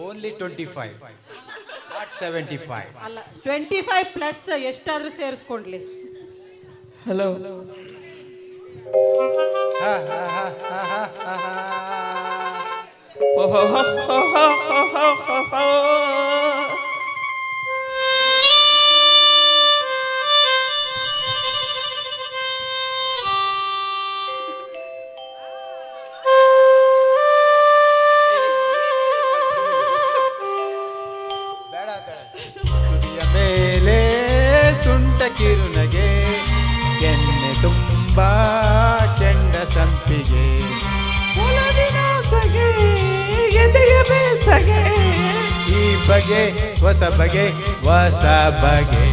Only 25 not 75. ಅಲ್ಲ 25 plus ಎಷ್ಟಾದ್ರೂ ಸೇರಿಸ್ಕೊಂಡ್ಲಿ. Hello ಬೇಡ ತುದಿಯ ಮೇಲೆ ತುಂಟ ಕಿರುನಗೆ, ಕೆನ್ನೆ ತುಂಬಾ ಚೆಂಡ ಸಂಪಿಗೆ, ಒಲವಿನ ಸಗೆ ಎದೆಯ ಬೇಸಗೆ, ಈ ಬಗೆ ಹೊಸ ಬಗೆ ಹೊಸ ಬಗೆ.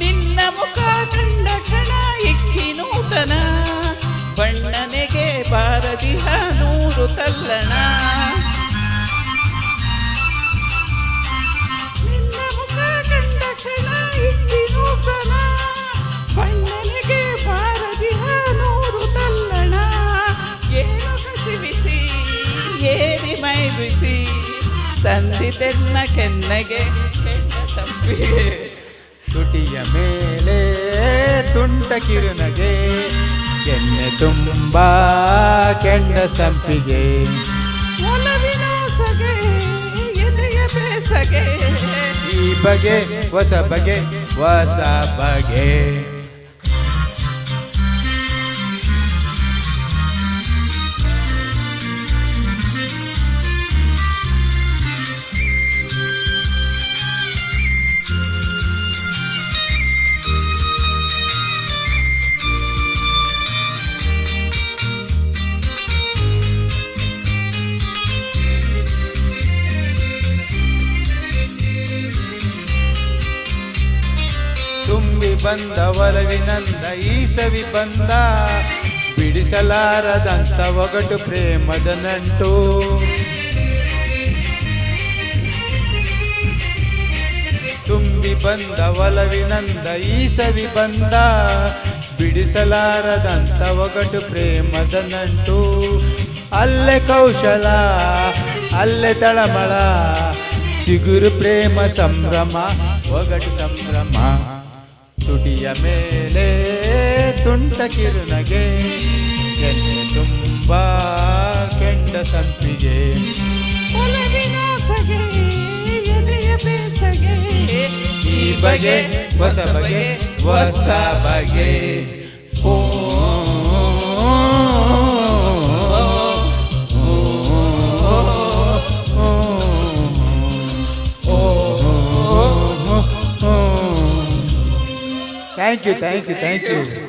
ನಿನ್ನ ಮುಖ ಕಂಡ ಕ್ಷಣ ಇಕ್ಕಿ ನೂತನ, ಬಣ್ಣನೆಗೆ ಬಾರದಿಹ ನೂರು ತಲ್ಲಣ. ನಿನ್ನ ಮುಖ ಕಂಡ ಕ್ಷಣ ಇಕ್ಕಿ ನೂತನ, ಬಣ್ಣನೆಗೆ ಬಾರದಿಹ ನೂರು ತಲ್ಲಣ. ಏನು ಕಸಿ ಬಿಸಿ ಏರಿ ಮೈ ಬಿಸಿ, ತಂದಿತೆನ್ನ ಕೆನ್ನೆಗೆ ಕೆಂಡ ಸಂಪಿಗೆ. ತುಟಿಯ ಮೇಲೆ ತುಂಟ ಕಿರುನಗೆ, ಕೆನ್ನೆ ತುಂಬಾ ಕೆಂಡ ಸಂಪಿಗೆ, ಒಲವಿನ ಸಗೆ ಎದೆಯ ಬೇಸಗೆ, ಈ ಬಗೆ ಹೊಸ ಬಗೆ ಹೊಸ ಬಗೆ. ತುಂಬಿ ಬಂದ ಒಲವಿನಂದ ಈ ಸವಿ ಬಂದ, ಬಿಡಿಸಲಾರದಂತ ಒಗಟು ಪ್ರೇಮದ ನಂಟು. ತುಂಬಿ ಬಂದ ಒಲವಿನಂದ ಈ ಸವಿ ಬಂದ, ಬಿಡಿಸಲಾರದಂತ ಒಗಟು ಪ್ರೇಮದ ನಂಟು. ಅಲ್ಲೇ ಕೌಶಲ ಅಲ್ಲೇ ತಳಮಳ, ಚಿಗುರು ಪ್ರೇಮ ಸಂಭ್ರಮ ಒಗಟು ಸಂಭ್ರಮ. ತುಟಿಯ ಮೇಲೆ ತುಂಟ ಕಿರುನಗೆ, ಕೆನ್ನೆ ತುಂಬಾ ಕೆಂಡ ಸಂಪಿಗೆ, ಒಲವಿನ ಸಗೆ ಎದೆಯ ಬೇಸಗೆ, ಈ ಬಗೆ ಹೊಸ ಬಗೆ ಹೊಸ ಬಗೆ. ಓ ಥ್ಯಾಂಕ್ ಯು.